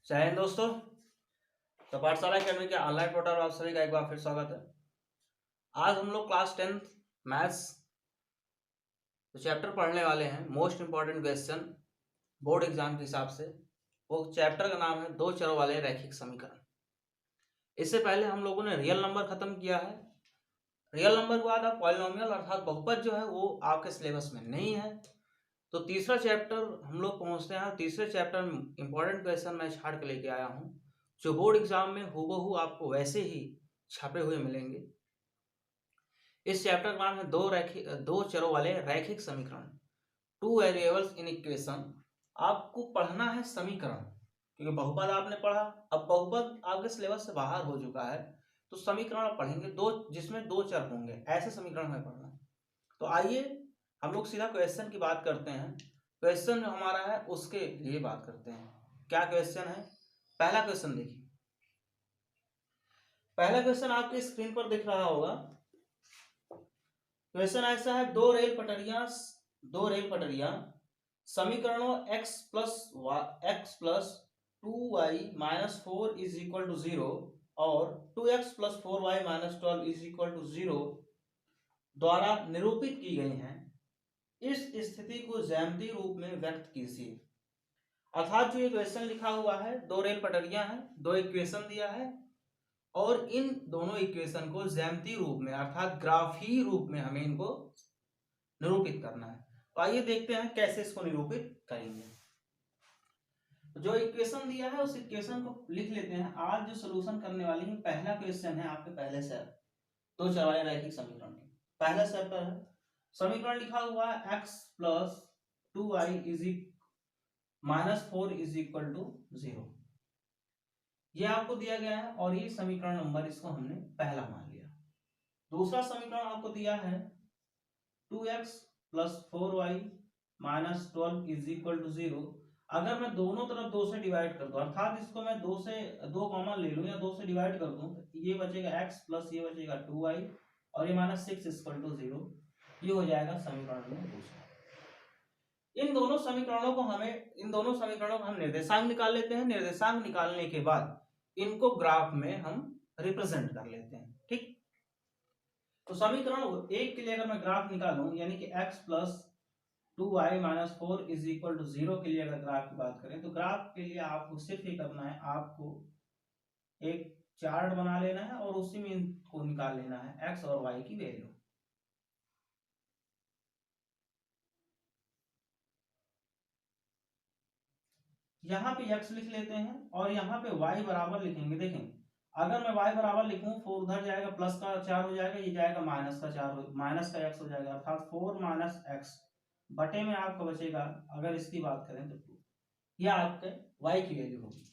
जय हिंद दोस्तों। तो पाठशाला अकेडमी के ऑनलाइन पोर्टल पर आप सभी का एक बार फिर स्वागत है। आज हम लोग क्लास 10th मैथ्स तो चैप्टर पढ़ने वाले हैं। Most important question board exam के हिसाब से। वो चैप्टर का नाम है दो चरों वाले रैखिक समीकरण। इससे पहले हम लोगों ने रियल नंबर खत्म किया है। रियल नंबर के बाद आप पॉलिनोमियल अर्थात बहुपद जो है वो आपके सिलेबस में नहीं है। तो तीसरा चैप्टर हम लोग पहुंचते हैं। तीसरे चैप्टर में इंपॉर्टेंट क्वेश्चन मैं छाड़ के लेके आया हूँ जो बोर्ड एग्जाम में हूबहू आपको वैसे ही छापे हुए मिलेंगे। इस चैप्टर का नाम है दो चरों वाले रैखिक समीकरण, टू वेरिएबल्स इन इक्वेशन। आपको पढ़ना है समीकरण, क्योंकि बहुपद आपने पढ़ा, अब बहुपद आपके सिलेबस से बाहर हो चुका है। तो समीकरण आप पढ़ेंगे दो, जिसमें दो चर होंगे, ऐसे समीकरण हमें पढ़ना है। तो आइए हम लोग सीधा क्वेश्चन की बात करते हैं। क्वेश्चन जो हमारा है उसके लिए बात करते हैं। क्या क्वेश्चन है? पहला क्वेश्चन देखिए। पहला क्वेश्चन आपके स्क्रीन पर दिख रहा होगा। क्वेश्चन ऐसा है, दो रेल पटरियां समीकरणों x plus 2y minus 4 is equal to 0 और 2x plus 4y minus 12 is equal to 0 द्वारा निरूपित की गई हैं। इस स्थिति को ज्यामितीय रूप में व्यक्त कीजिए। अर्थात जो ये क्वेश्चन लिखा हुआ है, दो रेल पटरियां हैं, दो इक्वेशन दिया है और इन दोनों इक्वेशन को ज्यामितीय रूप में अर्थात ग्राफीय रूप में हमें इनको निरूपित करना है। तो आइए देखते हैं कैसे इसको निरूपित करेंगे। जो इक्वेशन दिया है उस इक्वेशन को लिख लेते हैं। आज जो सोल्यूशन करने वाले हैं, पहला क्वेश्चन है आपके पहले से दो चर वाले रैखिक समीकरण के पहला चैप्टर है। समीकरण लिखा हुआ है x plus 2y is minus 4 is equal to 0। ये आपको दिया गया है और ये समीकरण नंबर, इसको हमने पहला मान लिया। दूसरा समीकरण आपको दिया है 2x plus 4y minus 12 is equal to 0। अगर मैं दोनों तरफ 2 से डिवाइड कर दूं, अर्थात इसको मैं 2 कॉमन ले लूं या 2 से डिवाइड कर दूं, तो ये बचेगा x प्लस ये बचेगा 2y और ये माइनस 6 इक्वल टू 0। ये हो जाएगा समीकरण में दूसरा। इन दोनों समीकरणों को हम निर्देशांक निकाल लेते हैं। निर्देशांक निकालने के बाद इनको ग्राफ में हम रिप्रेजेंट कर लेते हैं। ठीक, तो समीकरण एक के लिए अगर मैं ग्राफ निकालूं, यानी कि x plus 2y minus 4 is equal to 0 के लिए अगर ग्राफ की बात करें, तो ग्राफ के लिए आपको सिर्फ ये करना है, आपको एक चार्ट बना लेना है और उसी में इनको निकाल लेना है x और y की वैल्यू। यहाँ पे x लिख लेते हैं और यहाँ पे y बराबर लिखेंगे। देखें, अगर मैं y बराबर लिखूं, 4 उधर जाएगा, प्लस का 4 हो जाएगा, ये जाएगा माइनस का 4 माइनस का x हो जाएगा, अर्थात 4 माइनस x बटे में आपका बचेगा, अगर इसकी बात करें तो 2। यह आपके y की वैल्यू होगी।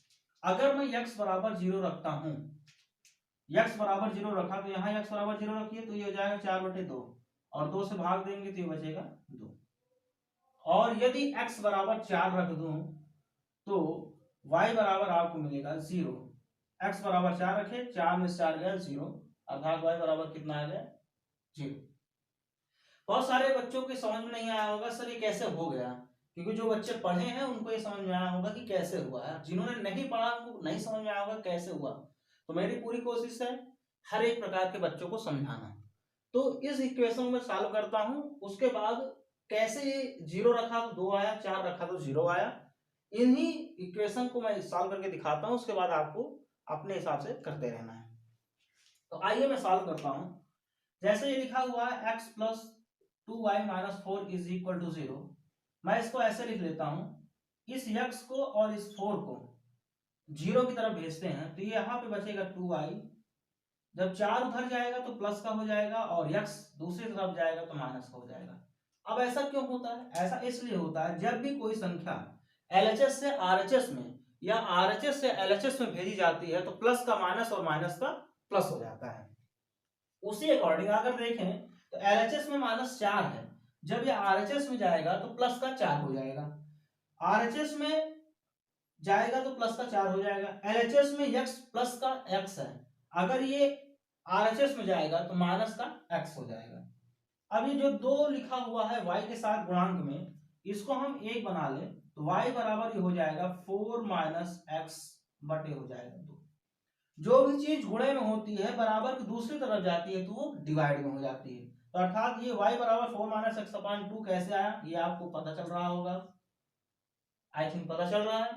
अगर मैं x बराबर 0 रखता हूं, x बराबर 0 रखा, तो यहाँ x बराबर 0 रखिए तो ये हो जाएगा 4/2 और 2 से भाग देंगे तो ये बचेगा 2। और यदि x बराबर 4 रख दूं तो y बराबर आपको मिलेगा 0। x बराबर 4 रखे, 4 में 4 गया 0, अर्थात y बराबर कितना आ गया 0। बहुत सारे बच्चों के समझ में नहीं आया होगा सर ये कैसे हो गया, क्योंकि जो बच्चे पढ़े हैं उनको ये समझ में आया होगा कि कैसे हुआ है, जिन्होंने नहीं पढ़ा उनको नहीं समझ में आया होगा कैसे हुआ। तो मेरी पूरी कोशिश है हर एक प्रकार के बच्चों को समझाना। तो इस इक्वेशन में सॉल्व करता हूं, उसके बाद कैसे 0 रखा तो 2 आया, 4 रखा तो 0 आया। इन्हीं इक्वेशन को मैं सॉल्व करके दिखाता हूं, उसके बाद आपको अपने हिसाब से करते रहना है। तो आइए मैं सॉल्व करता हूं। जैसे ये लिखा हुआ है x plus 2y minus 4 is equal to 0, मैं इसको ऐसे लिख लेता हूं, इस x को और इस 4 को 0 की तरफ भेजते हैं तो ये यहाँ पे बचेगा 2y, जब 4 उधर जाएगा तो प्लस का हो जाएगा और x दूसरी तरफ जाएगा तो माइनस का हो जाएगा। अब ऐसा क्यों होता है? ऐसा इसलिए होता है जब भी कोई संख्या LHS से RHS में या RHS से LHS में भेजी जाती है तो प्लस का माइनस और माइनस का प्लस हो जाता है। उसी अकॉर्डिंग अगर देखें तो LHS में -4 है, जब ये RHS में जाएगा तो प्लस का 4 हो जाएगा, RHS में जाएगा तो प्लस का 4 हो जाएगा, LHS में x प्लस का x है, अगर ये RHS में जाएगा तो माइनस का x हो जाएगा। अब ये जो 2 लिखा हुआ है y के साथ गुणांक में, इसको हम 1 बना लें तो y बराबर ये हो जाएगा 4 माइनस x बटे हो जाएगा 2। जो भी चीज गुणे में होती है बराबर की दूसरी तरफ जाती है तो वो डिवाइड में हो जाती है। तो अर्थात ये y बराबर 4 माइनस एक्स अपॉन 2 कैसे आया ये आपको पता चल रहा होगा, आई थिंक पता चल रहा है,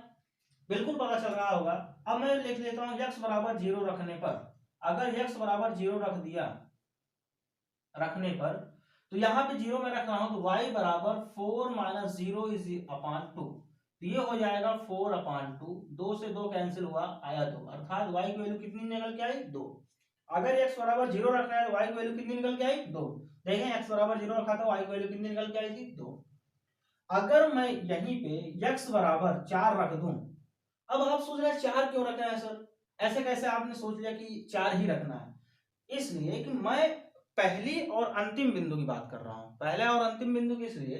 बिल्कुल पता चल रहा होगा। अब मैं लिख लेता हूँ x बराबर 0 रखने पर, अगर x बराबर 0 रख दिया रखने पर, तो यहाँ पे 0 में रख रहा हूं तो y बराबर 4 माइनस 0 इज अपॉन 2, तो ये हो जाएगा 4 अपॉन 2, 2 से 2 कैंसिल हुआ आया 2, अर्थात y की वैल्यू कितनी निकल के आई 2। अगर x बराबर 0 रखना है तो y की वैल्यू कितनी निकल के आई 2। देखें x बराबर 0 रखा था y की वैल्यू कितनी निकल के आई थी 2। अगर मैं यहीं पे x बराबर 4 रख दूं, अब आप सोच रहे हैं 4 क्यों रखना है सर, ऐसे कैसे आपने सोच लिया कि 4 ही रखना है, इसलिए कि मैं पहली और अंतिम बिंदु की बात कर रहा हूं। पहले और अंतिम बिंदु किस लिए,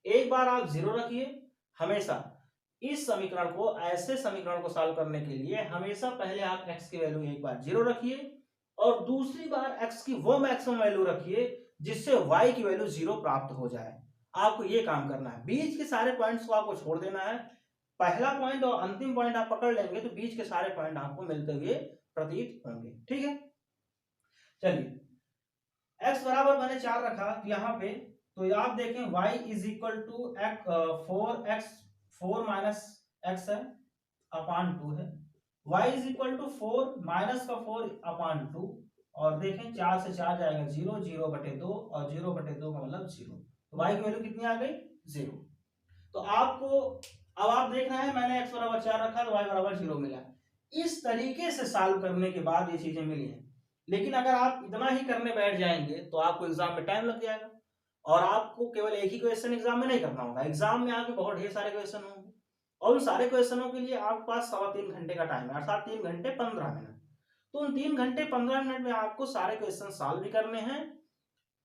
एक बार आप 0 रखिए, हमेशा इस समीकरण को, ऐसे समीकरण को सॉल्व करने के लिए हमेशा पहले आप x की वैल्यू एक बार 0 रखिए और दूसरी बार x की वो मैक्सिमम वैल्यू रखिए जिससे y की वैल्यू 0 प्राप्त हो जाए। आपको ये काम करना है, बीच के सारे पॉइंट्स को आपको छोड़ देना है, पहला पॉइंट और अंतिम पॉइंट आप पकड़ लेंगे तो बीच के सारे पॉइंट आपको मिलते हुए प्रतीत होंगे। ठीक है, चलिए x बराबर मैंने 4 रखा यहाँ पे, तो आप देखें y is equal to 4 minus x है अपान 2 है, y is equal to 4 minus का 4 अपान 2, और देखें 4 से 4 जाएगा 0, 0 बटे 2 और 0 बटे 2 का मतलब 0, तो y की वैल्यू कितनी आ गई 0। तो आपको अब आप देख रहे हैं मैंने x बराबर 4 रखा तो y बराबर 0 मिला। इस तरीके से सॉल्व करने के बाद ये चीजें मिली हैं, लेकिन अगर आप इतना ही करने बैठ जाएंगे तो आपको एग्जाम में टाइम लग जाएगा और आपको केवल एक ही क्वेश्चन एग्जाम में नहीं करना होगा, एग्जाम में आपके बहुत ढेर सारे क्वेश्चन होंगे और उन सारे क्वेश्चनों के लिए आपके पास 3.25 घंटे का टाइम है, अर्थात 3 घंटे 15 मिनट। तो उन 3 घंटे 15 मिनट में आपको सारे क्वेश्चन सॉल्व भी करने हैं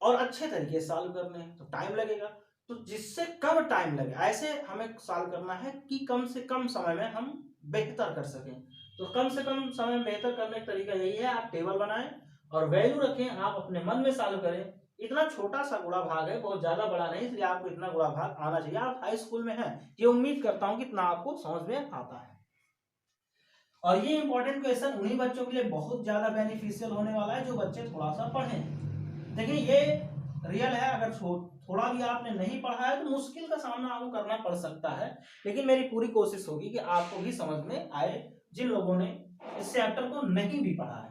और अच्छे तरीके से सॉल्व करने हैं, तो टाइम लगेगा। तो जिससे कम टाइम लगे ऐसे हमें सॉल्व करना है कि कम से कम समय में हम बेहतर कर सकें। तो कम से कम समय में बेहतर करने का तरीका यही है, आप टेबल बनाएं और वैल्यू रखें, आप अपने मन में सॉल्व करें। इतना छोटा सा गुणा भाग है, बहुत ज्यादा बड़ा नहीं, इसलिए आपको इतना गुणा भाग आना चाहिए। आप हाई स्कूल में हैं, ये उम्मीद करता हूं कि इतना आपको समझ में आता है। और ये इंपॉर्टेंट क्वेश्चन उन्हीं बच्चों के लिए बहुत ज्यादा बेनिफिशियल होने वाला है जो बच्चे थोड़ा सा पढ़े। देखिए ये रियल है, अगर थोड़ा भी आपने नहीं पढ़ा है तो मुश्किल का सामना आपको करना पड़ सकता है, लेकिन मेरी पूरी कोशिश होगी कि आपको भी समझ में आए जिन लोगों ने इस चैप्टर को नहीं भी पढ़ा है।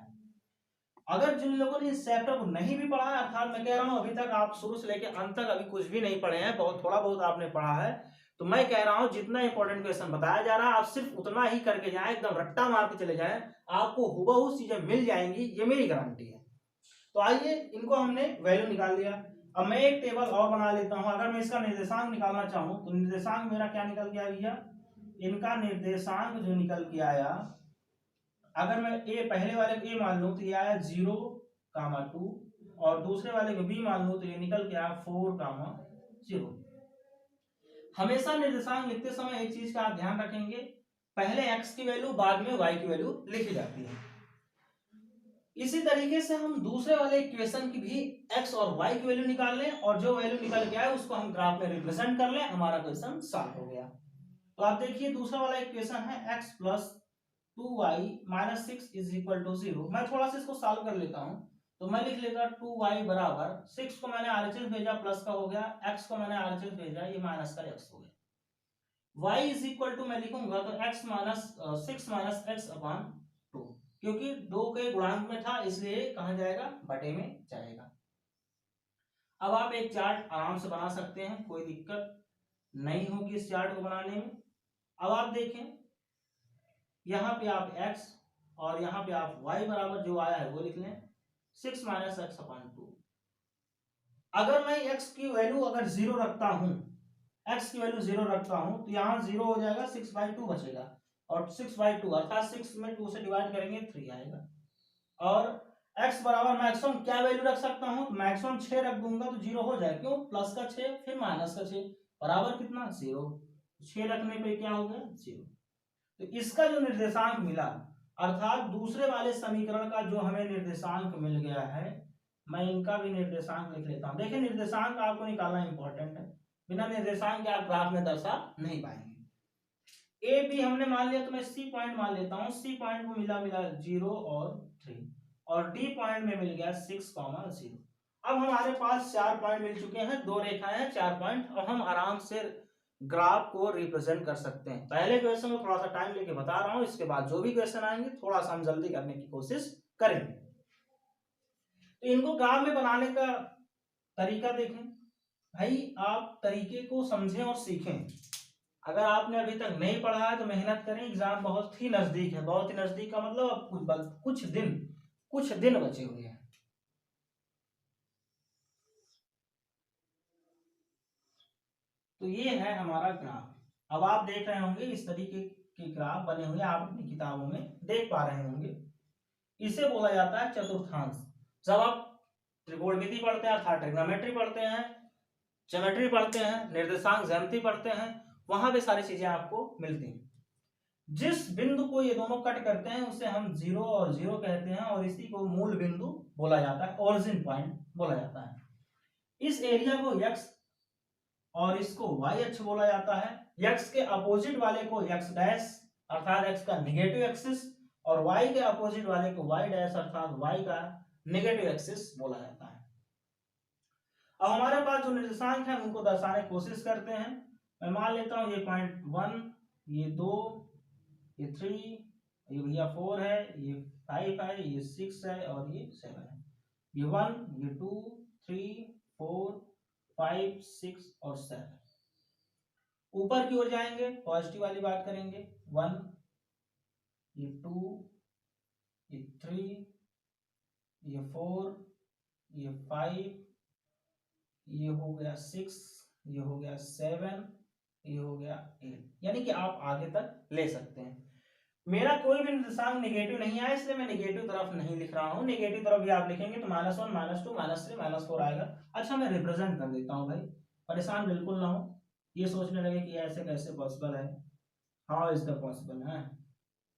अगर जिन लोगों ने इस चैप्टर को नहीं भी पढ़ा है, अर्थात मैं कह रहा हूं अभी तक आप शुरू से लेकर अंत तक अभी कुछ भी नहीं पढ़े हैं, बहुत थोड़ा बहुत आपने पढ़ा है, तो मैं कह रहा हूं जितना इंपॉर्टेंट क्वेश्चन बताया जा रहा है आप सिर्फ उतना ही करके जाएं, एकदम रट्टा मार के चले जाएं, आपको हुबहू चीजें मिल जाएंगी, ये मेरी गारंटी है। तो आइए इनको हमने वैल्यू निकाल लिया, अब मैं एक टेबल और बना लेता हूं। अगर मैं इसका निर्देशांक निकालना चाहूं तो निर्देशांक मेरा क्या निकल के आया भैया, इनका निर्देशांक जो निकल के आया, अगर मैं ए पहले वाले को ए मान लूं तो ये आया 0, 2 और दूसरे वाले को बी मान लूं तो ये निकल के आया 4, 0। हमेशा निर्देशांक लिखते समय एक चीज का आप ध्यान रखेंगे, पहले x की वैल्यू बाद में y की वैल्यू लिखी जाती है। इसी तरीके से हम दूसरे वाले इक्वेशन की भी x और y की वैल्यू निकाल लें और जो वैल्यू निकल के आए उसको हम ग्राफ में रिप्रेजेंट कर लें, हमारा क्वेश्चन सॉल्व हो गया। तो आप देखिए दूसरा वाला इक्वेशन है x plus 2y minus 6 is equal to 0। मैं थोड़ा सा इसको सॉल्व कर लेता हूं, तो मैं लिख लेता 2y बराबर 6 को मैंने आरएचएस भेजा प्लस का हो गया, x को मैंने आरएचएस भेजा ये माइनस का x हो गया। y इज इक्वल टू मैं लिखूंगा तो x minus 6 minus x upon 2, क्योंकि 2 के गुणांक में था इसलिए कहां जाएगा बटे में जाएगा। अब आप एक चार्ट आराम से बना सकते हैं, कोई दिक्कत नहीं होगी इस चार्ट को बनाने में। अब आप देखें यहाँ पे आप x और यहाँ पे आप y बराबर जो आया है वो लिख लें 6 माइनस एक्स अपॉन 2। अगर मैं x की वैल्यू अगर 0 रखता हूं, x की वैल्यू 0 रखता हूं तो यहाँ 0 हो जाएगा, 6/2 बचेगा और 6/2 अर्थात 6 में 2 से डिवाइड करेंगे 3 आएगा। और x बराबर मैक्सिमम क्या वैल्यू रख सकता हूं, मैक्सिमम 6 रख दूंगा तो 0 हो जाए, क्यों प्लस का 6 फिर माइनस का 6 बराबर कितना 0, 6 रखने पे क्या हो गया 0। तो इसका जो निर्देशांक मिला अर्थात दूसरे वाले समीकरण का जो हमें निर्देशांक मिल गया है, मैं इनका भी निर्देशांक लिख लेता हूं। देखिए निर्देशांक आपको निकालना इंपॉर्टेंट है, बिना निर्देशांक के आप ग्राफ में दर्शा नहीं पाएंगे। ए बी हमने मान लिया, तो मैं सी पॉइंट मान लेता हूँ। सी पॉइंट को मिला 0 और 3, और डी पॉइंट में मिल गया 6,0। अब हमारे पास 4 पॉइंट मिल चुके हैं, 2 रेखाएं हैं, 4 पॉइंट, और हम आराम से ग्राफ को रिप्रेजेंट कर सकते हैं। पहले क्वेश्चन में थोड़ा सा टाइम लेके बता रहा हूँ, इसके बाद जो भी क्वेश्चन आएंगे थोड़ा सा हम जल्दी करने की कोशिश करेंगे। तो इनको ग्राफ में बनाने का तरीका देखें भाई, आप तरीके को समझें और सीखें। अगर आपने अभी तक नहीं पढ़ा है तो मेहनत करें, एग्जाम बहुत ही नजदीक है, बहुत ही नजदीक का मतलब अब कुछ दिन बचे हुए हैं। तो ये है हमारा ग्राफ। अब आप देख रहे होंगे इस तरीके के ग्राफ बने हुए आप अपनी किताबों में देख पा रहे होंगे। इसे बोला जाता है चतुर्थांश। जब आप त्रिकोणमिति पढ़ते हैं अर्थात ट्रिग्नोमेट्री पढ़ते हैं, ज्योमेट्री पढ़ते हैं, निर्देशांक ज्यामिति पढ़ते हैं, वहां पे सारी चीजें आपको मिलती हैं। जिस बिंदु को ये दोनों कट करते हैं उसे हम 0 और 0 कहते हैं, और इसी को मूल बिंदु बोला जाता है, ओरिजिन पॉइंट बोला जाता है। इस एरिया को x और इसको y अक्ष बोला जाता है। x के अपोजिट वाले को x डैश अर्थात x का निगेटिव एक्सिस, और y के अपोजिट वाले को y डैश अर्थात y का नेगेटिव एक्सिस बोला जाता है। अब हमारे पास जो निर्देशांक है उनको दर्शाने की कोशिश करते हैं। मैं मान लेता हूं ये पॉइंट 1, ये 2, ये 3, ये भैया 4 है, ये 5 है, ये 6 है और ये 7 है। ये 1, ये 2, 3, 4, 5, 6 और 7। ऊपर की ओर जाएंगे, पॉजिटिव वाली बात करेंगे। 1, ये 2, ये 3, ये 4, ये 5, ये हो गया 6, ये हो गया 7, ये हो गया 8। यानी कि आप आगे तक ले सकते हैं। मेरा कोई भी निर्देशांक नेगेटिव नहीं आया, इसलिए मैं नेगेटिव तरफ नहीं लिख रहा हूं। नेगेटिव तरफ भी आप लिखेंगे तो -1, -2, -3, -4 आएगा। अच्छा, मैं रिप्रेजेंट कर देता हूं भाई, परेशान बिल्कुल ना हो। ये सोचने लगे कि ऐसे कैसे पॉसिबल है, हाउ इज द पॉसिबल है,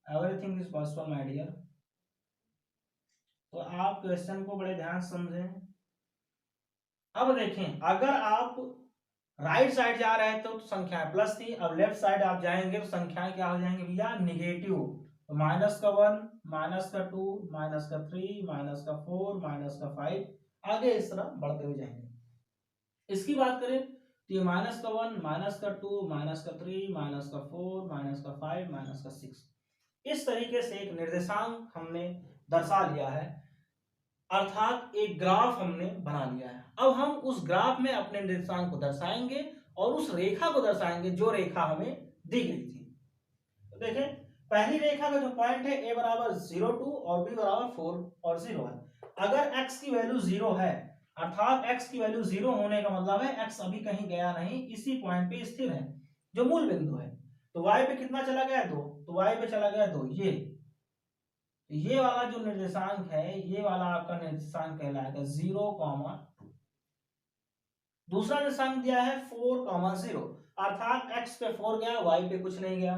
everything is possible my dear. तो आप क्वेश्चन को बड़े ध्यान से समझें। अब देखें, अगर आप राइट साइड जा रहे हैं तो संख्याएं प्लस थी, अब लेफ्ट साइड आप जाएंगे तो संख्याएं क्या हो जाएंगे भैया, निगेटिव। तो -1, -2, -3, -4, -5, आगे इस तरह बढ़ते हुए जाएंगे। इसकी बात करें तो ये -1, -2, -3, -4, -5, -6, इस तरीके से एक निर्देशांक हमने दर्शा लिया है, अर्थात एक ग्राफ हमने बना लिया है। अब हम उस ग्राफ में अपने निर्देशांक को दर्शाएंगे और उस रेखा को दर्शाएंगे जो रेखा हमें दी गई थी। तो देखें, पहली रेखा का जो पॉइंट है a बराबर 0, 2 और b बराबर 4 और 0 है। अगर x की वैल्यू 0 है, अर्थात x की वैल्यू 0 होने का मतलब है x अभी कहीं गया नहीं, इसी पॉइंट पे स्थिर है जो मूल बिंदु है। तो y पे कितना चला गया, 2, तो y पे चला गया 2। ये वाला जो निर्देशांक है, ये वाला आपका निर्देशांक कहलाएगा 0,2। दूसरा निर्देशांक दिया है 4,0, अर्थात x पे 4 गया, y पे कुछ नहीं गया,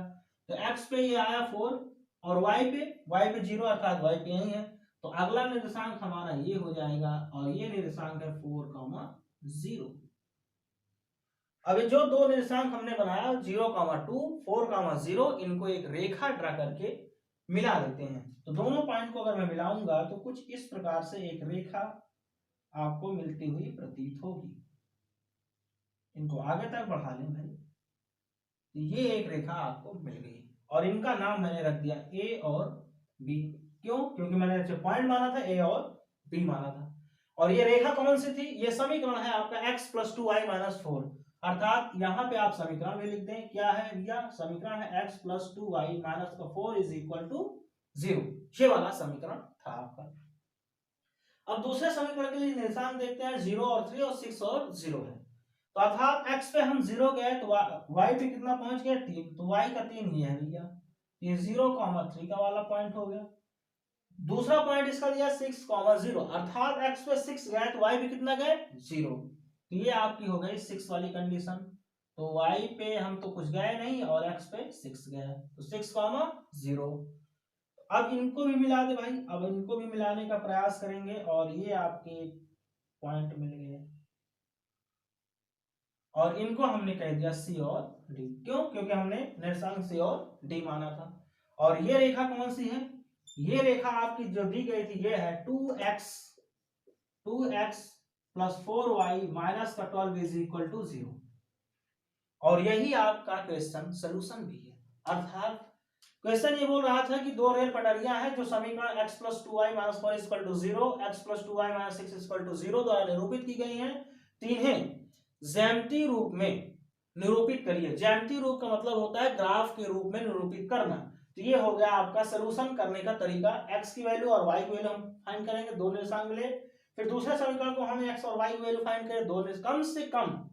तो x पे ये आया 4 और y पे 0 अर्थात y पे यही है। तो अगला निर्देशांक हमारा ये हो जाएगा और ये निर्देशांक है 4,0। अब जो दो निर्देशांक हमने बनाया 0,2, 4,0, इनको एक रेखा ड्रा करके मिला लेते हैं। तो दोनों पॉइंट को अगर मैं मिलाऊंगा तो कुछ इस प्रकार से एक रेखा आपको मिलती हुई प्रतीत होगी। इनको आगे तक बढ़ा लें भाई, तो ये एक रेखा आपको मिल गई और इनका नाम मैंने रख दिया ए और बी। क्यों? क्योंकि मैंने जो पॉइंट माना था ए और बी माना था। और ये रेखा कौन सी थी? ये समीकरण है आपका x + 2y - 4, अर्थात यहाँ पे आप समीकरण भी लिख दें। क्या है भैया? समीकरण है x + 2y - 4 = 0। ये वाला समीकरण था आपका। अब दूसरे समीकरण के लिए निर्देशांक देखते हैं, 0 और 3 और 6 और 0 है। तो अर्थात x पे हम 0 गए तो y पे कितना पहुंच गया? 3, तो y का 3 ये है भैया, ये 0,3 का वाला पॉइंट हो गया। दूसरा पॉइंट इसका दिया 6,0, अर्थात x पे 6 गए तो y पे कितना गए? 0। तो ये आपकी हो गई 6 वाली कंडीशन। तो y पे हम तो कुछ गए नहीं और x पे 6 गए, तो 6,0। अब इनको भी मिला दे भाई, अब इनको भी मिलाने का प्रयास करेंगे और ये आपके पॉइंट मिल गए। और इनको हमने कह दिया सी और डी। क्यों? क्योंकि हमने निर्देशांक सी और डी माना था। और ये रेखा कौन सी है? ये रेखा आपकी जो दी गई थी ये है 2x प्लस 4y माइनस का 12 इज इक्वल टू 0। और यही आपका क्वेश्चन सोल्यूशन भी है। अर्थात क्वेश्चन ये बोल रहा था कि दो रेल पटरियां हैं जो समीकरण x plus 2y minus 4 equal to 0, x plus 2y minus 6 equal to 0 द्वारा निरूपित की गई हैं। तीनों ज्यामितीय रूप में निरूपित करिए। ज्यामितीय रूप का मतलब होता है ग्राफ के रूप में निरूपित करना। तो ये हो गया आपका सोल्यूशन करने का तरीका। x की वैल्यू और y की वैल्यू हम फाइंड करेंगे, दो निर्देशांक मिले। फिर दूसरे समीकरण को हम x और y की वैल्यू फाइंड करें, कम से कम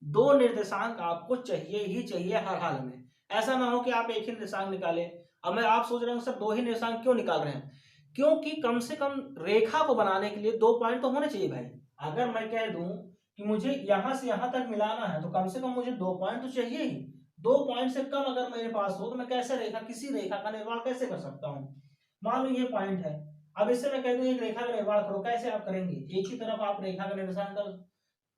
दो निर्देशांक आपको चाहिए ही चाहिए हर हाल में। ऐसा ना हो कि आप एक ही निर्देशांक निकाले। अब मैं आप सोच रहे हो सर दो ही निर्देशांक क्यों निकाल रहे हैं? क्योंकि कम से कम रेखा को बनाने के लिए 2 पॉइंट तो होने चाहिए भाई। अगर मैं कह दूं कि मुझे यहां से यहां तक मिलाना है तो कम से कम मुझे 2 पॉइंट तो चाहिए ही। 2 पॉइंट से कम अगर मेरे पास हो तो मैं कैसे किसी रेखा का निर्माण कैसे कर सकता हूं? मान लो ये पॉइंट है, अब इससे मैं कह दूं एक रेखा का निर्माण करो, कैसे आप करेंगे? एक ही तरफ आप रेखा का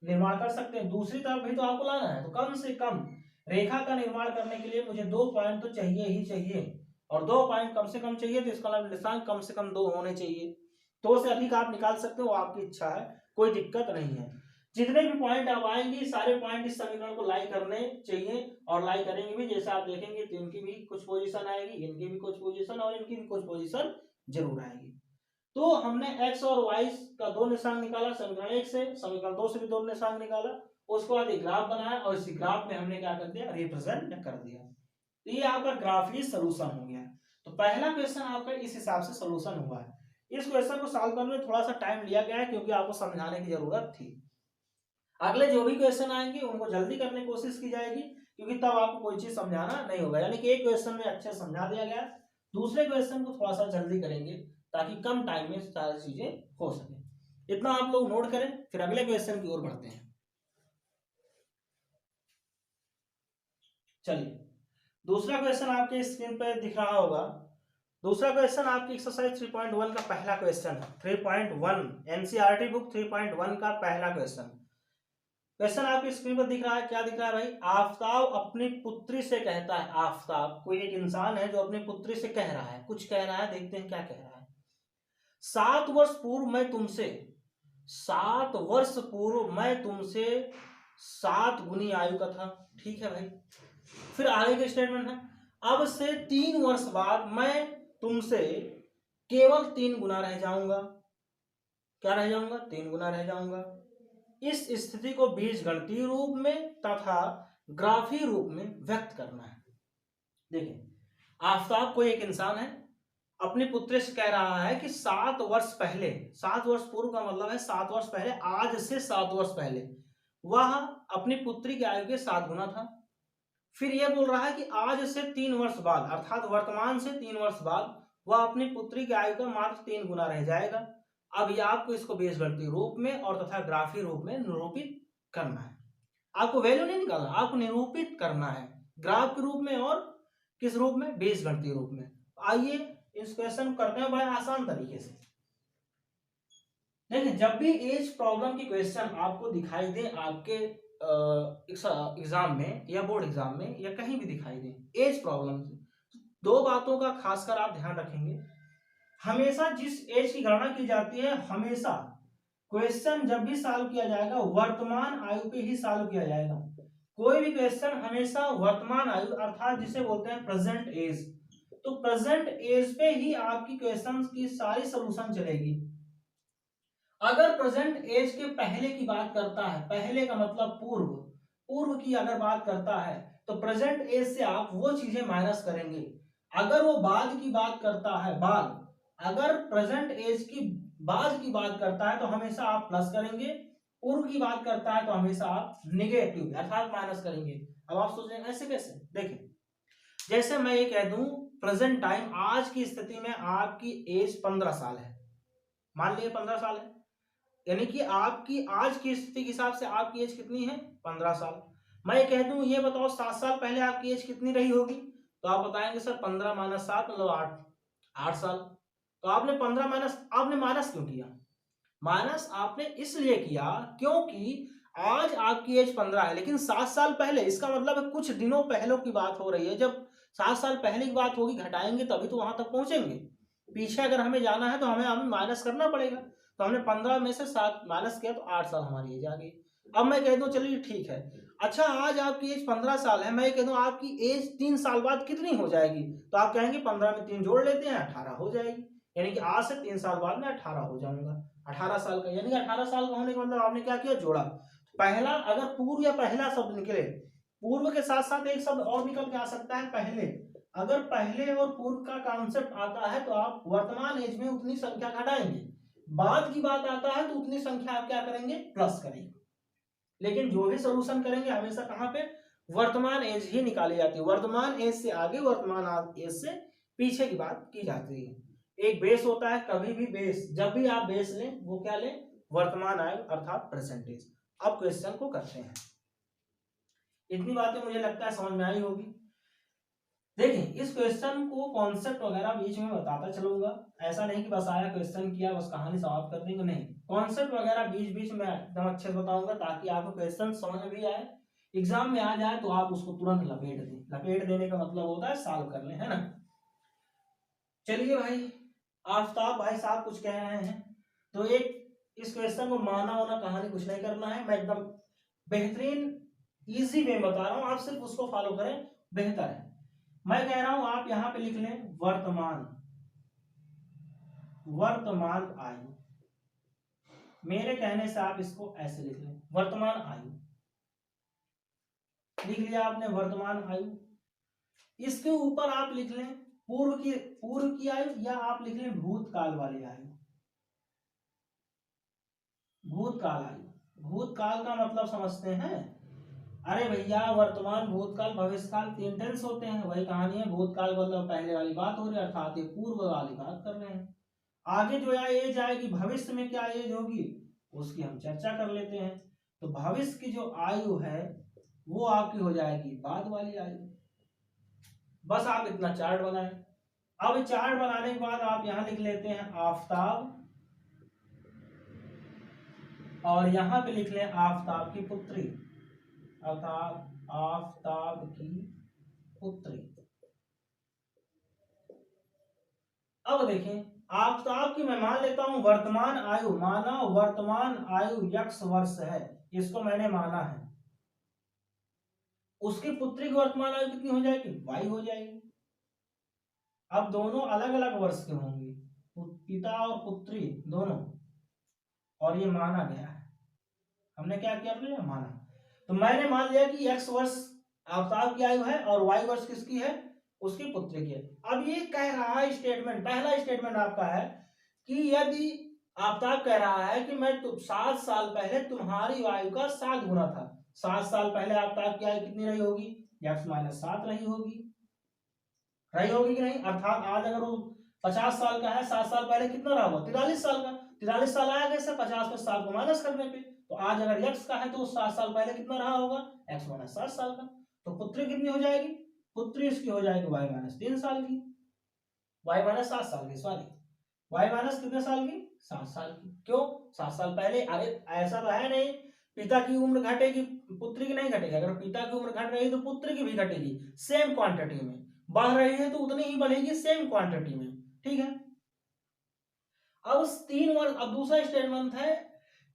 निर्माण कर सकते हैं, दूसरी तरफ भी तो आपको लाना है। तो कम से कम रेखा का निर्माण करने के लिए मुझे 2 पॉइंट तो चाहिए ही चाहिए। और 2 पॉइंट कम से कम चाहिए तो इसका निर्देशांक कम से कम 2 होने चाहिए। 2 से अधिक आप निकाल सकते हो, आपकी इच्छा है, कोई दिक्कत नहीं है। जितने भी पॉइंट आप आएंगे सारे पॉइंट इस समीकरण को लाई करने चाहिए और लाई करेंगे भी। जैसे आप देखेंगे तो इनकी भी कुछ पोजीशन आएगी, इनकी भी कुछ पोजीशन और इनकी भी कुछ पोजीशन जरूर आएगी। तो हमने x और y का दो निशान निकाला समीकरण 1 से, समीकरण 2 से भी दो निशान निकाला, उसके बाद एक ग्राफ बनाया और इसी ग्राफ में हमने क्या कर दिया? रिप्रेजेंट कर दिया। तो ये आपका ग्राफी सॉल्यूशन हो गया। तो पहला क्वेश्चन आपका इस हिसाब से सॉल्यूशन हुआ है। इस क्वेश्चन को सॉल्व करने में थोड़ा सा टाइम लिया गया है क्योंकि आपको समझाने की जरूरत थी। अगले जो भी क्वेश्चन आएंगे उनको जल्दी करने की कोशिश की जाएगी क्योंकि तब आपको कोई चीज समझाना नहीं होगा। यानी कि एक क्वेश्चन में अच्छे समझा दिया गया, दूसरे क्वेश्चन को थोड़ा सा जल्दी करेंगे ताकि कम टाइम में सारी चीजें हो सके। इतना आप लोग नोट करें, फिर अगले क्वेश्चन की ओर बढ़ते हैं। चलिए दूसरा क्वेश्चन आपके स्क्रीन पर दिख रहा होगा। दूसरा क्वेश्चन आपकी एक्सरसाइज 3.1 का पहला क्वेश्चन है। 3.1 एनसीईआरटी बुक 3.1 का पहला क्वेश्चन। क्वेश्चन आपकी स्क्रीन पर दिख रहा है। क्या दिख रहा है भाई? आफताब अपनी पुत्री से कहता है। आफताब कोई एक इंसान है जो अपनी पुत्री से कह रहा है, कुछ कह रहा है, देखते हैं क्या कह रहा है। 7 वर्ष पूर्व मैं तुमसे 7 गुनी आयु का था। ठीक है भाई। फिर आगे का स्टेटमेंट है, अब से 3 वर्ष बाद मैं तुमसे केवल 3 गुना रह जाऊंगा। क्या रह जाऊंगा? 3 गुना रह जाऊंगा। इस स्थिति को बीजगणितीय रूप में तथा ग्राफीय रूप में व्यक्त करना है। देखिए आफताब कोई एक इंसान है, अपनी पुत्री से कह रहा है कि 7 वर्ष पहले, 7 वर्ष पूर्व का मतलब है 7 वर्ष पहले, आज से 7 वर्ष पहले वह अपनी पुत्री की आयु के 7 गुना था। फिर यह बोल रहा है कि आज से 3 वर्ष बाद अर्थात वर्तमान से 3 वर्ष बाद वह अपनी पुत्री की आयु का मात्र 3 गुना रह जाएगा। अब ये आपको इसको बीजगणितीय रूप में और तथा ग्राफीय रूप में निरूपित करना है। आपको वैल्यू नहीं निकालना, आपको निरूपित करना है ग्राफ के रूप में और किस रूप में? बीजगणितीय रूप में। आइए इस क्वेश्चन को करते हैं बड़े आसान तरीके से। देखिए जब भी एज प्रॉब्लम की क्वेश्चन आपको दिखाई दे आपके एग्जाम में या बोर्ड एग्जाम में या कहीं भी दिखाई दे एज प्रॉब्लम, दो बातों का खासकर आप ध्यान रखेंगे। हमेशा जिस एज की गणना की जाती है, हमेशा क्वेश्चन जब भी सॉल्व किया जाएगा वर्तमान आयु पे ही सॉल्व किया जाएगा। कोई भी क्वेश्चन हमेशा वर्तमान आयु अर्थात जिसे बोलते हैं प्रेजेंट एज, तो प्रेजेंट एज पे ही आपकी क्वेश्चन की सारी सॉल्यूशन चलेगी। अगर प्रेजेंट एज के पहले की बात करता है, पहले का मतलब पूर्व की अगर बात करता है तो प्रेजेंट एज से आप वो चीजें माइनस करेंगे। अगर वो बाद की बात करता है, अगर प्रेजेंट एज की बाद की बात करता है तो हमेशा आप प्लस करेंगे, पूर्व की बात करता है तो हमेशा आप निगेटिव अर्थात माइनस करेंगे। अब आप सोच रहे हैं ऐसे कैसे? देखिए जैसे मैं ये कह दूं प्रेजेंट टाइम आज की स्थिति में आपकी एज 15 साल है, मान लीजिए 15 साल है, यानी कि आपकी आज की स्थिति के हिसाब से आपकी एज कितनी है? 15 साल। मैं कह दूं ये बताओ 7 साल पहले आपकी एज कितनी रही होगी? तो आप बताएंगे सर 15 माइनस 7 मतलब 8 साल। तो आपने 15 माइनस, आपने माइनस क्यों किया? माइनस आपने इसलिए किया क्योंकि आज आपकी एज 15 है, लेकिन 7 साल पहले, इसका मतलब है कुछ दिनों पहले की बात हो रही है। जब 7 साल पहले की बात होगी, घटाएंगे तभी तो वहां तक पहुंचेंगे। पीछे अगर हमें जाना है तो हमें माइनस करना पड़ेगा। तो हमने 15 में से 7 माइनस किया तो 8 साल हमारी एज आ गई। अब मैं कह दूं चलिए ठीक है, अच्छा आज आपकी एज 15 साल है, मैं कह दूं आपकी एज 3 साल बाद कितनी हो जाएगी, तो आप कहेंगे 15 में 3 जोड़ लेते हैं, 18 हो जाएगी। यानी कि आज से 3 साल बाद मैं 18 हो जाऊंगा, 18 साल का। यानी कि 18 साल का होने का मतलब आपने क्या किया, जोड़ा। पहला अगर पूर्व या पहला शब्द निकले, पूर्व के साथ साथ एक शब्द और निकल के आ सकता है, पहले। अगर पहले और पूर्व का कॉन्सेप्ट आता है तो आप वर्तमान एज में उतनी संख्या घटाएंगे, बाद की बात आता है तो उतनी संख्या आप क्या करेंगे, प्लस करेंगे। लेकिन जो भी सोल्यूशन करेंगे हमेशा कहां पे, वर्तमान एज ही निकाली जाती है। वर्तमान एज से आगे, वर्तमान एज से पीछे की बात की जाती है। एक बेस होता है, कभी भी बेस, जब भी आप बेस लें वो क्या लें, वर्तमान आयु अर्थात परसेंटेज। अब क्वेश्चन को करते हैं। इतनी बातें मुझे लगता है समझ में आई होगी। देखिए इस क्वेश्चन को कॉन्सेप्ट वगैरह बीच में बताता चलूंगा, ऐसा नहीं कि बस आया क्वेश्चन किया बस कहानी समाप्त कर देंगे, नहीं, कॉन्सेप्ट वगैरह बीच बीच में एकदम अच्छे से बताऊंगा ताकि आपको क्वेश्चन समझ में भी आए, एग्जाम में आ जाए तो आप उसको तुरंत लपेट दें। लपेट देने का मतलब होता है सॉल्व कर लें, है ना। चलिए भाई, आफ्ताब भाई साहब कुछ कह रहे हैं, तो एक इस क्वेश्चन को माना होना कहानी कुछ नहीं करना है, मैं एकदम बेहतरीन इजी वे बता रहा हूं, आप सिर्फ उसको फॉलो करें, बेहतर है। मैं कह रहा हूं आप यहां पे लिख लें वर्तमान, वर्तमान आयु। मेरे कहने से आप इसको ऐसे लिख लें, वर्तमान आयु। लिख लिया आपने वर्तमान आयु। इसके ऊपर आप लिख लें पूर्व की आयु, या आप लिख लें भूतकाल वाली आयु। भूतकाल आयु, भूतकाल का मतलब समझते हैं, अरे भैया वर्तमान भूतकाल भविष्यकाल 3 टेंस होते हैं, वही कहानी है। भूतकाल मतलब पहले वाली बात हो रही है, अर्थात ये पूर्व वाली बात कर रहे हैं। आगे जो एज आएगी भविष्य में क्या एज होगी उसकी हम चर्चा कर लेते हैं। तो भविष्य की जो आयु है वो आपकी हो जाएगी बाद वाली आयु। बस आप इतना चार्ट बनाएं। अब चार्ट बनाने के बाद आप यहां लिख लेते हैं आफ्ताब, और यहां पे लिख लें आफ्ताब की पुत्री, अर्थात आफ्ताब की पुत्री। अब देखें आफ्ताब की मैं मान लेता हूं वर्तमान आयु, माना वर्तमान आयु x वर्ष है, इसको मैंने माना है। उसकी पुत्री की वर्तमान आयु कितनी हो जाएगी, y हो जाएगी। अब दोनों अलग अलग वर्ष के होंगे, पिता और पुत्री दोनों, और ये माना गया है। हमने क्या किया, माना। तो मैंने मान लिया कि x वर्ष आफ्ताब की आयु है और y वर्ष किसकी है, उसकी पुत्री की है। अब ये कह रहा है स्टेटमेंट, पहला स्टेटमेंट आपका है कि यदि आफ्ताब कह रहा है कि मैं 7 साल पहले तुम्हारी आयु का 7 गुना था, 7 साल पहले आफ्ताब की आयु कितनी रही होगी, x माइनस 7 रही होगी कि नहीं। अर्थात आज अगर वो 50 साल का है, 7 साल पहले कितना रहा होगा, 43 साल का। 43 साल आया कैसे, 50 पे 7 को माइनस करने पे। तो आज अगर x का है तो 7 साल पहले कितना रहा होगा, x माइनस 7 साल का। तो पुत्री कितनी हो जाएगी, पुत्री इसकी हो जाएगी y माइनस 3 साल की, y माइनस 7 साल की, सॉरी y माइनस कितने साल की, 7 साल की। क्यों, 7 साल पहले, अरे ऐसा तो है नहीं पिता की उम्र घटेगी पुत्री की नहीं घटेगी, अगर पिता की उम्र घट रही है तो पुत्री की भी घटेगी, सेम क्वांटिटी में। बढ़ रही है तो उतनी ही बढ़ेगी सेम क्वांटिटी में, ठीक है। अब 3 वर्ष, अब दूसरा स्टेटमेंट है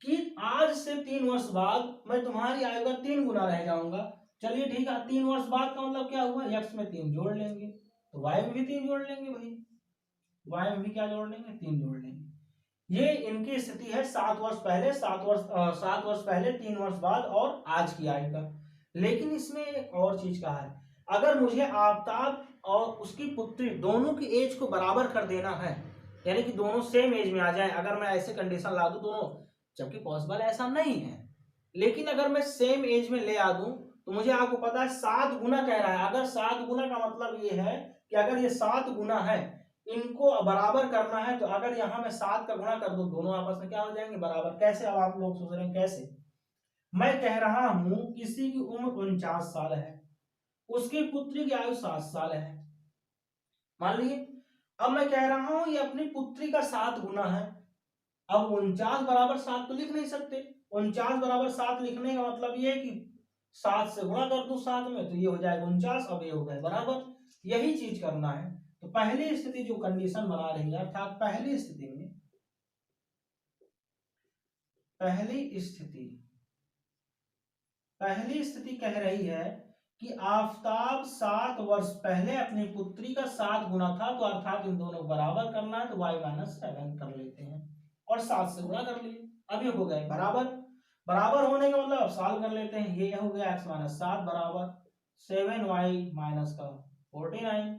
कि आज से 3 वर्ष बाद मैं तुम्हारी आयु का 3 गुना रह जाऊंगा। चलिए ठीक है, 3 वर्ष बाद का मतलब क्या हुआ, x में 3 जोड़ लेंगे तो y में भी 3 जोड़ लेंगे भाई, y में भी क्या जोड़ लेंगे, 3 जोड़ लेंगे। ये इनकी स्थिति है 7 वर्ष पहले, 7 वर्ष पहले, 3 वर्ष बाद और आज की आयु का। लेकिन इसमें एक और चीज कहा है, अगर मुझे आफ्ताब और उसकी पुत्री दोनों की एज को बराबर कर देना है, यानी कि दोनों सेम एज में आ जाए, अगर मैं ऐसे कंडीशन ला दूं दोनों, जबकि पॉसिबल ऐसा नहीं है, लेकिन अगर मैं सेम एज में ले आ दूं तो मुझे आपको पता है 7 गुना कह रहा है। अगर 7 गुना का मतलब ये है कि अगर ये 7 गुना है, इनको बराबर करना है, तो अगर यहां मैं 7 का गुणा कर दूं दोनों आपस में क्या हो जाएंगे, बराबर। कैसे, अब आप लोग सोच रहे हैं कैसे। मैं कह रहा हूं किसी की उम्र 49 साल है, उसकी पुत्री की आयु 7 साल है, मान लीजिए। अब मैं कह रहा हूं ये अपनी पुत्री का 7 गुना है। अब 49 बराबर 7 तो लिख नहीं सकते, 49 बराबर 7 लिखने का मतलब ये कि 7 से गुणा कर दूं 7 में, तो ये हो जाएगा 49, अब ये हो गए बराबर। यही चीज करना है। तो पहली स्थिति जो कंडीशन बना रही है, अर्थात पहली स्थिति कह रही है कि आफताब 7 वर्ष पहले अपनी पुत्री का 7 गुना था, तो अर्थात इन दोनों बराबर करना है, तो y-7 कर लेते हैं और 7 से गुणा कर लिए। अब ये हो गए बराबर। बराबर होने का मतलब सॉल्व कर लेते हैं। ये हो गया x-7 बराबर 7y-49,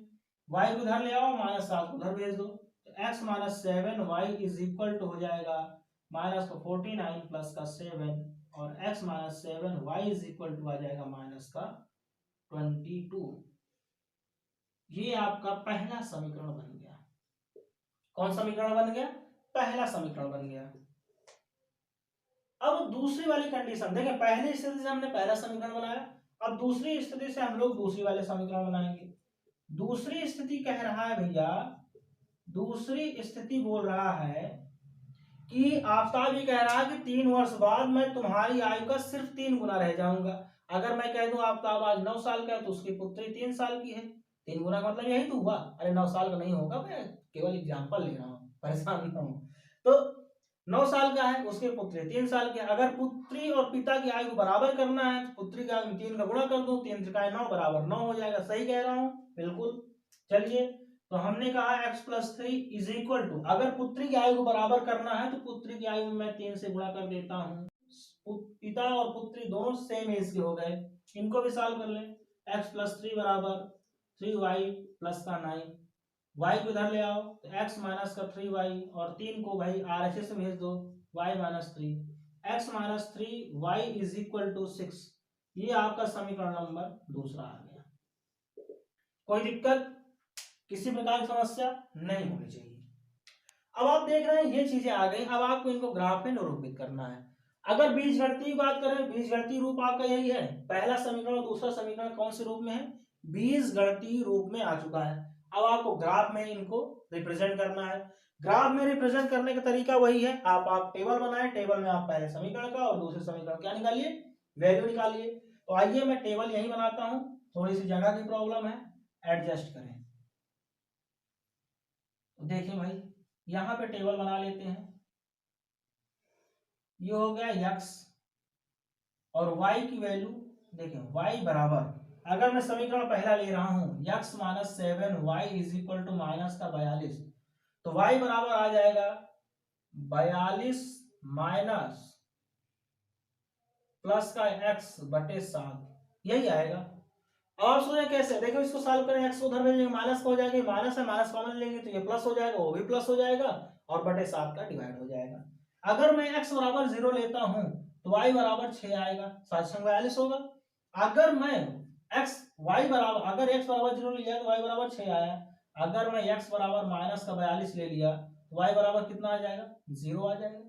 y को उधर ले आओ, -7 को उधर भेज दो, तो x-7y इज इक्वल टू हो जाएगा -49 प्लस का 7 और x-7y इज इक्वल टू आ जाएगा -22। ये आपका पहला समीकरण बन गया। कौन समीकरण बन गया? पहला समीकरण बन गया। अब दूसरी वाली कंडीशन देखें, पहली स्थिति से हमने पहला समीकरण बनाया, अब दूसरी स्थिति से हम लोग दूसरी वाले समीकरण बनाएंगे। दूसरी स्थिति कह रहा है भैया, दूसरी स्थिति बोल रहा है कि आफताब ये कह रहा है कि 3 वर्ष बाद मैं तुम्हारी आयु का सिर्फ 3 गुना रह जाऊंगा। अगर मैं कह दूं आफताब आज 9 साल का है, तो उसकी पुत्री 3 साल की है। 3 गुना का मतलब यही तो हुआ। अरे 9 साल का नहीं होगा, मैं केवल एग्जांपल ले रहा हूं, परेशान ना हो। तो 9 साल का है, उसके पुत्री 3 साल के। अगर पुत्री और पिता की आयु को बराबर करना है, तो पुत्री का 3 का गुणा कर दूं, 3 3 9 बराबर 9 हो जाएगा। सही कह रहा हूं? बिल्कुल। चलिए, तो हमने कहा x+3 इज इक्वल टू, अगर पुत्री की आयु को बराबर करना है तो पुत्री की आयु में मैं 3 से गुणा कर देता हूं। पिता और पुत्री दोनों सेम एज के हो गए, इनको भी सॉल्व कर लें। x+3 बराबर 3y प्लस का 9, y को इधर ले आओ, तो x माइनस का 3y और 3 को भाई RHS से भेज दो, y-3, x-3y is equal to 6। ये आपका समीकरण नंबर दूसरा आ गया। कोई दिक्कत, किसी प्रकार की समस्या नहीं होनी चाहिए। अब आप देख रहे हैं ये चीजें आ गई, अब आपको इनको ग्राफ में निरूपित करना है। अगर बीजगणितीय की बात करें, बीजगणितीय रूप आपका यही है। पहला समीकरण और दूसरा समीकरण कौन से रूप में है? बीजगणितीय रूप में आ चुका है। अब आपको ग्राफ में इनको रिप्रेजेंट करना है। ग्राफ में रिप्रेजेंट करने का तरीका वही है, आप टेबल बनाए, टेबल में आप पहले समीकरण का और दूसरे समीकरण क्या निकालिए? वैल्यू निकालिए। तो आइए मैं टेबल यही बनाता हूं, थोड़ी सी जगह की प्रॉब्लम है, एडजस्ट करें। तो देखिए भाई, यहां पे टेबल बना लेते हैं। ये हो गया x और y की वैल्यू देखिए, y बराबर, अगर मैं समीकरण पहला ले रहा हूं x-7y इज इक्वल टू -42, तो y बराबर आ जाएगा 42 माइनस प्लस का x/7, यही आएगा। और सोचे कैसे? देखो इसको सॉल्व करें, x को उधर भेजेंगे, माइनस हो जाएगा, माइनस है, माइनस कॉमन लेंगे तो ये प्लस हो जाएगा, वो भी प्लस हो जाएगा और बटे 7 का डिवाइड हो जाएगा। अगर मैं x बराबर 0 लेता हूं तो y बराबर 6 आएगा, 742 होगा। अगर मैं x अगर x बराबर 0 लिया तो y बराबर 6 आया। अगर मैं x बराबर -42 ले लिया तो y बराबर कितना आ जाएगा? 0 आ जाएगा।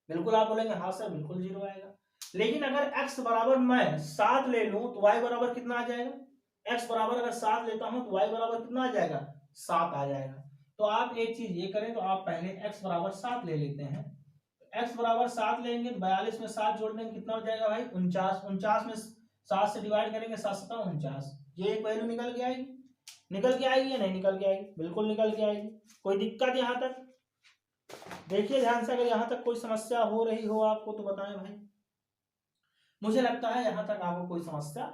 बिल्कुल आप बोलेंगे हाँ सर बिल्कुल 0 आएगा। लेकिन अगर x बराबर मैं 7 ले लूं तो y बराबर कितना आ जाएगा? x बराबर अगर 7 लेता हूं तो y बराबर कितना आ जाएगा? 7 आ जाएगा। तो आप एक चीज ये करें, तो आप पहले x बराबर 7 ले लेते हैं। x बराबर 7 लेंगे तो 42 में 7 जोड़ देंगे, कितना हो जाएगा भाई? 49। 49 में 7 से डिवाइड करेंगे, 7×7 = 49। ये एक वैल्यू निकल के आएगी। निकल के आएगी या नहीं निकल के आएगी? बिल्कुल निकल के आएगी। कोई दिक्कत यहां तक? देखिए ध्यान से, अगर यहां तक कोई समस्या हो रही हो आपको तो बताएं भाई। मुझे लगता है यहां तक आपको कोई समस्या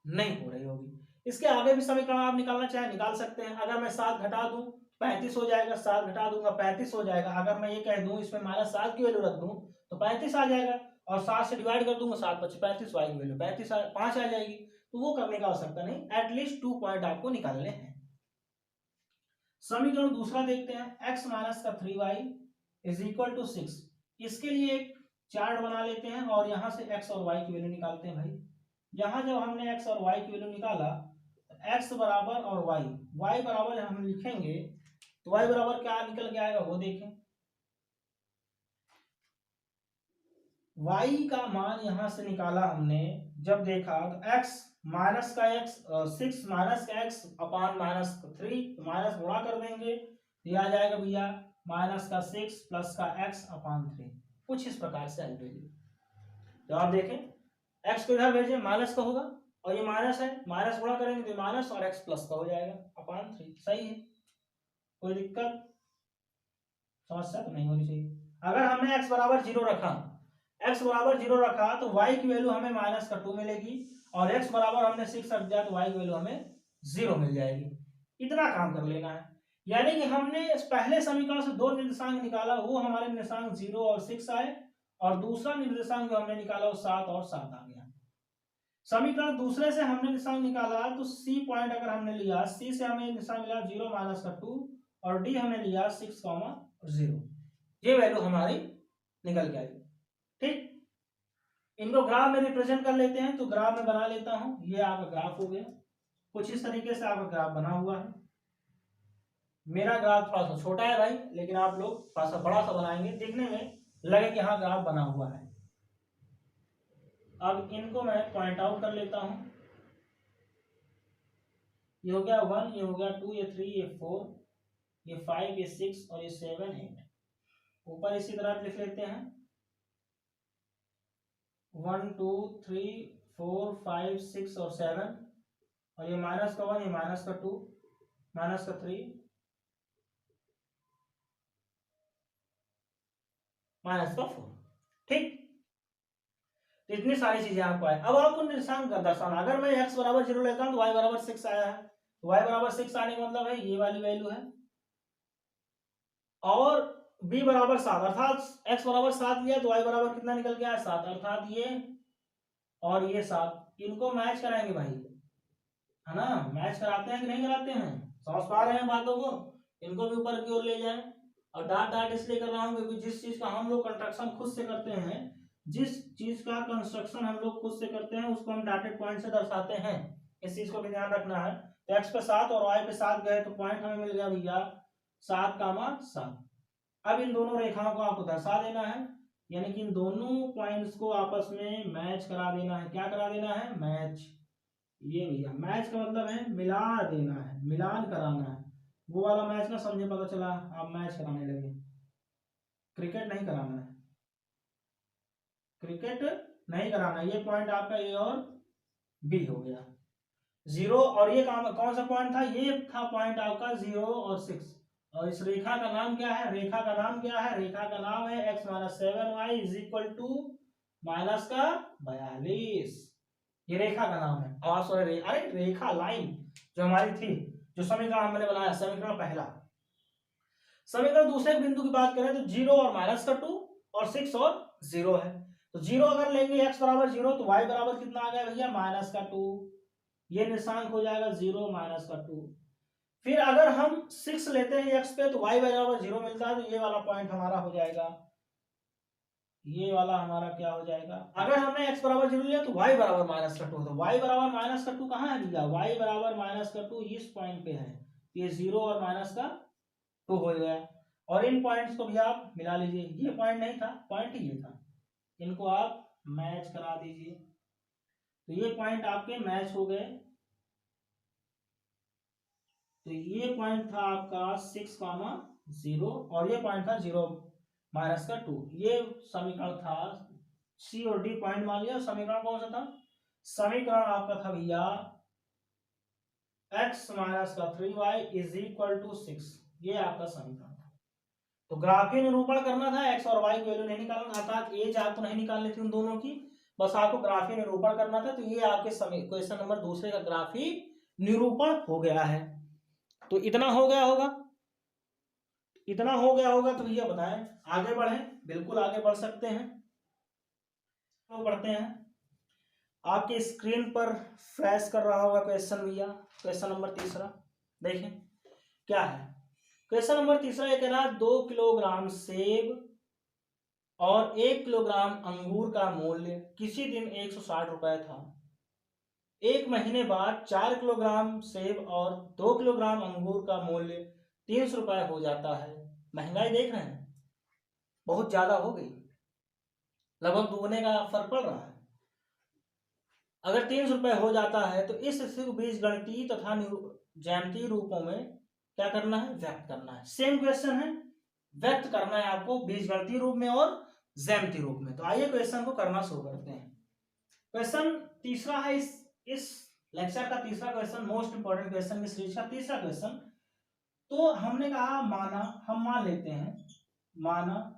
नहीं हो रही होगी। इसके आगे भी समीकरण आप निकालना चाहे निकाल सकते हैं। अगर मैं 7 घटा दूं 35 हो जाएगा, 7 घटा दूंगा 35 हो जाएगा। अगर मैं ये कह दूं इसमें -7 की वैल्यू रख दूं तो 35 आ जाएगा, और 7 से डिवाइड कर दूंगा, 7 × 35, y की वैल्यू 5 आ जाएगी। तो वो करने का आवश्यकता नहीं, एटलीस्ट 2 पॉइंट आपको निकालने हैं। समीकरण दूसरा देखते हैं, x-3y इज इक्वल टू 6। इसके लिए एक चार्ट बना लेते हैं और यहां से x और y की वैल्यू निकालते हैं भाई। यहां जब हमने x और y की वैल्यू निकाला, x बराबर और y बराबर हम लिखेंगे तो y बराबर क्या निकल के आएगा वो देखें। y का मान यहां से निकाला हमने, जब देखा तो x माइनस का x 6 माइनस का x अपान -3, तो माइनस गुणा कर देंगे, ये आ जाएगा भैया -6 प्लस का x/3। कुछ इस प्रकार से आई वैल्यू। तो आप देखें x को इधर भेजें माइनस का होगा और ये माइनस है, माइनस गुणा करेंगे तो माइनस और x प्लस का हो जाएगा अपॉन 3। सही है, कोई दिक्कत समस्या तो नहीं होनी चाहिए। अगर हमने x बराबर 0 रखा, x बराबर 0 रखा तो y की वैल्यू हमें माइनस का 2 मिलेगी और x बराबर हमने 6 रख दिया तो y की वैल्यू हमें 0 मिल जाएगी। इतना काम कर लेना है। यानी कि हमने पहले समीकरण से दो निर्देशांक निकाला, वो हमारे निर्देशांक 0 और 6 आए और दूसरा निर्देशांक जो हमने निकाला वो 7 और 7 आ गया। समीकरण दूसरे से हमने निर्देशांक निकाला तो C पॉइंट अगर हमने लिया, C से हमें निर्देशांक मिला 0 माइनस का 2 और D हमने लिया 6, 0। ये वैल्यू हमारी निकल के आई। ठीक, इनको ग्राफ में रिप्रेजेंट कर लेते हैं। तो ग्राफ में बना लेता हूं, ये आपका ग्राफ हो गया। कुछ इस तरीके से आपका ग्राफ बना हुआ है। मेरा ग्राफ थोड़ा सा छोटा है भाई, लेकिन आप लोग थोड़ा सा बड़ा सा बनाएंगे, देखने में लगे कि हाँ ग्राफ बना हुआ है। अब इनको मैं पॉइंट आउट कर लेता हूं। ये हो गया 1, ये हो गया 2, ये 3, ये 4, ये 5, ये 6 और ये 7, 8। ऊपर इसी तरह लिख लेते हैं 1, 2, 3, 4, 5, 6 और 7 और ये माइनस का 1, ये माइनस का 2, माइनस का 3, माइनस का 4। ठीक, तो इतनी सारी चीजें आपको आए। अब आपको निर्देशांक दर्शाना, अगर मैं x बराबर 0 लेता हूं तो y बराबर 6 आया है, तो y बराबर 6 आने का मतलब है ये वाली वैल्यू है और b बराबर 7, अर्थात x बराबर 7 लिया तो y बराबर कितना निकल के आया 7, अर्थात ये और ये 7। इनको मैच कराएंगे भाई, है ना, मैच कराते हैं कि नहीं कराते हैं, समझ पा रहे हैं बातों को। इनको भी ऊपर की ओर ले जाएं और डाट डाट इसलिए कर रहा हूं क्योंकि जिस चीज का हम लोग कंस्ट्रक्शन खुद से करते हैं, जिस चीज का कंस्ट्रक्शन हम लोग खुद से करते हैं उसको हम डॉटेड पॉइंट से दर्शाते हैं। इस चीज को भी ध्यान रखना है। तो x पे 7 और y पे 7 गए तो पॉइंट हमें मिल गया भैया 7, 7। अब इन दोनों रेखाओं को आपको दर्शा देना है, यानी कि इन दोनों पॉइंट्स को आपस में मैच करा देना है। क्या करा देना है? मैच। ये भैया मैच का मतलब है मिला देना है, मिलान कराना है। वो वाला मैच ना समझे, पता चला आप मैच कराने लगे। क्रिकेट नहीं कराना है, क्रिकेट नहीं कराना। ये पॉइंट आपका ए और बी हो गया 0 और ये कौन सा पॉइंट था? ये था पॉइंट आपका 0 और 6। और इस रेखा का नाम क्या है? रेखा का नाम क्या है? रेखा का नाम है x - 7y = माइनस का 42। ये रेखा का नाम है। अब आप सोच रहे अरे रेखा लाइन जो हमारी थी, जो समीकरण हमने बनाया, समीकरण पहला। समीकरण दूसरे बिंदु की बात करें तो 0 और -2 और 6 और 0 है। तो 0 अगर लेंगे x बराबर 0 तो y बराबर कितना आ गया भैया? -2। ये निशान हो जाएगा 0 -2। फिर अगर हम 6 लेते हैं x पे तो y बराबर 0 मिलता है, तो ये वाला पॉइंट हमारा हो जाएगा, ये वाला हमारा क्या हो जाएगा? अगर हमने x बराबर 0 लिया तो y बराबर -2, तो y बराबर -2 कहाँ है भैया? y बराबर -2 इस पॉइंट पे है। ये 0 और -2 हो गया। और इन पॉइंट्स को भी आप मिला लीजिए। ये पॉइंट नहीं था, पॉइंट ही ये था, इनको आप मैच करा दीजिए। तो ये पॉइंट आपके मैच हो गए। तो ये पॉइंट था आपका 6, 0 और ये पॉइंट था 0 -2। ये समीकरण था सी और डी पॉइंट मान लिया। समीकरण कौन सा था? समीकरण आपका था भैया x - 3y = 6। ये आपका समीकरण था। तो ग्राफीय निरूपण करना था, x और y की वैल्यू नहीं निकालना, अर्थात एज आपको नहीं निकालनी थी उन दोनों की, बस आपको ग्राफीय निरूपण करना था। तो ये आपके क्वेश्चन नंबर दूसरे का ग्राफीय निरूपण हो गया है। तो इतना हो गया होगा, इतना हो गया होगा। तो भैया बताएं आगे बढ़े? बिल्कुल आगे बढ़ सकते हैं। तो बढ़ते हैं। आपके स्क्रीन पर फ्लैश कर रहा होगा क्वेश्चन भैया, क्वेश्चन नंबर तीसरा देखें क्या है। क्वेश्चन नंबर तीसरा ये कह रहा है 2 किलोग्राम सेब और 1 किलोग्राम अंगूर का मूल्य किसी दिन 160 रुपए था। एक महीने बाद 4 किलोग्राम सेब और 2 किलोग्राम अंगूर का मूल्य 300 रुपए हो जाता है। महंगाई देख रहे हैं, बहुत ज्यादा हो गई, लगभग दुगने का फर्क पड़ रहा है। अगर 300 रुपए हो जाता है तो इस स्थिति को बीजगणितीय तथा ज्यामितीय रूपों में क्या करना है? व्यक्त करना है। सेम क्वेश्चन है, व्यक्त करना है आपको बीजगणितीय रूप में और ज्यामिति रूप में। तो आइए क्वेश्चन को करना शुरू करते हैं। क्वेश्चन तीसरा है इस लेक्चर का तीसरा क्वेश्चन, मोस्ट इंपोर्टेंट क्वेश्चन इस सीरीज का तीसरा क्वेश्चन। तो हमने कहा हम मान लेते हैं, माना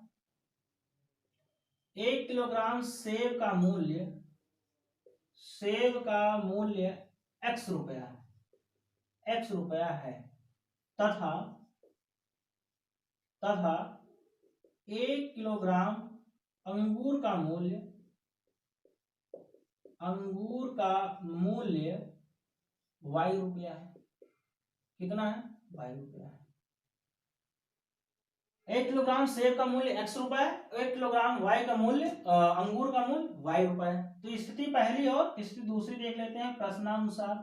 1 किलोग्राम सेब का मूल्य x रुपया है तथा 1 किलोग्राम अंगूर का मूल्य y रुपया है। कितना है? y रुपया है। 1 किलोग्राम सेब का मूल्य x रुपया है, 1 किलोग्राम y का मूल्य अंगूर का मूल्य y रुपया है। तो स्थिति पहली और स्थिति दूसरी देख लेते हैं प्रश्नानुसार।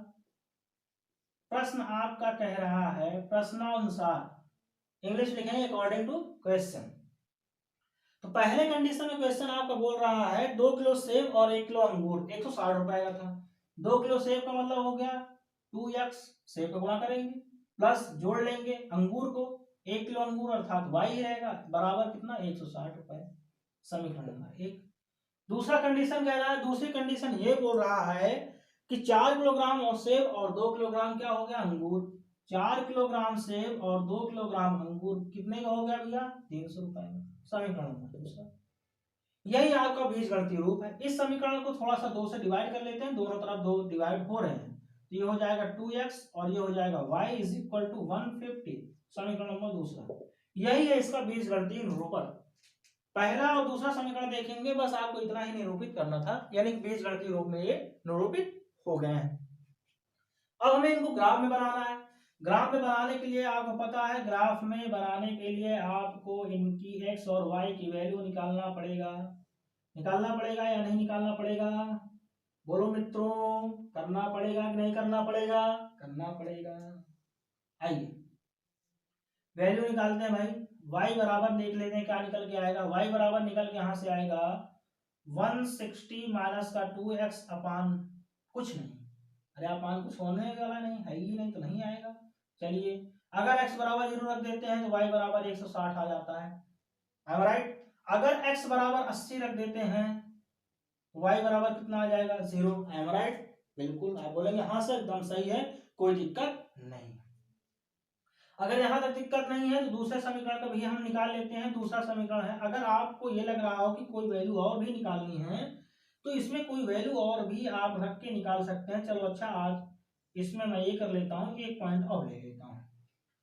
प्रश्न आपका कह रहा है प्रश्नानुसार, इंग्लिश लिखेंगे अकॉर्डिंग टू क्वेश्चन। तो पहले कंडीशन में क्वेश्चन आपका बोल रहा है 2 किलो सेब और 1 किलो अंगूर 160 रुपए का था। 2 किलो सेब का मतलब हो गया 2x, सेब को गुणा करेंगे प्लस जोड़ लेंगे अंगूर को, 1 किलो अंगूर अर्थात y ही रहेगा, बराबर कितना 160 रुपए। समीकरण नंबर 1। दूसरा कंडीशन कह रहा है, दूसरी कंडीशन ये बोल रहा है कि 4 किलोग्राम और सेब और 2 किलोग्राम क्या हो गया अंगूर। 4 किलोग्राम सेब और 2 किलोग्राम अंगूर कितने का हो गया भैया? 300 रुपए का। समीकरण नंबर दूसरा, यही आपका बीजगणितीय रूप है। इस समीकरण को थोड़ा सा 2 से डिवाइड कर लेते हैं, दोनों तरफ 2 डिवाइड हो रहे हैं, तो ये हो जाएगा 2x और ये हो जाएगा y इज इक्वल टू 150। समीकरण नंबर दूसरा, यही है इसका बीजगणितीय निरूपण। पहला और दूसरा समीकरण देखेंगे, बस आपको इतना ही निरूपित करना था, यानी बीजगणितीय रूप में ये निरूपित हो गए हैं। अब हमें इनको ग्राफ में बनाना है। ग्राफ में बनाने के लिए आपको पता है, ग्राफ में बनाने के लिए आपको इनकी x और y की वैल्यू निकालना पड़ेगा या नहीं निकालना पड़ेगा? बोलो मित्रों, करना पड़ेगा कि नहीं करना पड़ेगा? करना पड़ेगा। आइए वैल्यू निकालते हैं भाई। y बराबर देख लेते हैं क्या निकल के आएगा। y बराबर निकल के यहां से आएगा 160 माइनस का 2x अपान कुछ नहीं। अरे अपान कुछ होने वाला नहीं है ही नहीं, तो नहीं आएगा। चलिए अगर x बराबर 0 रख देते हैं तो y बराबर 160 आ जाता है। am I right? अगर x बराबर 80 रख देते हैं तो y बराबर कितना आ जाएगा? 0। am I right? बिल्कुल। आप बोलेंगे हाँ सर एकदम सही है, कोई दिक्कत नहीं। अगर यहां तक दिक्कत नहीं है तो दूसरे समीकरण का भी हम निकाल लेते हैं। दूसरा समीकरण है, अगर आपको ये लग रहा हो कि कोई वैल्यू और भी निकालनी है तो इसमें कोई वैल्यू और भी आप रख के निकाल सकते हैं। चलो अच्छा, आज इसमें मैं ये कर लेता हूं, एक पॉइंट और ले लेता हूं।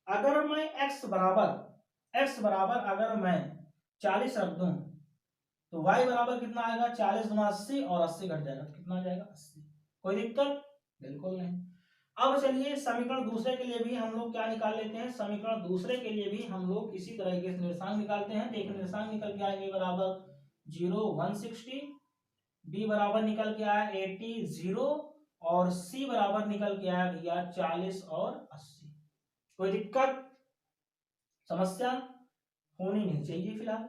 अगर मैं x बराबर अगर मैं 40 रख दूं तो y बराबर कितना आएगा? 40 गुना 80 और 80 घट जाएगा तो कितना आ जाएगा? 80। कोई दिक्कत? बिल्कुल नहीं। अब चलिए समीकरण दूसरे के लिए भी हम लोग क्या निकाल लेते हैं। समीकरण दूसरे के लिए भी हम लोग इसी तरह के निर्देशांक निकालते हैं। देखिए निर्देशांक निकल के आएगा बराबर 0 160, b बराबर निकल के आया 80 0 और c बराबर निकल के आया भैया 40 और 80। कोई दिक्कत समस्या होनी नहीं चाहिए फिलहाल।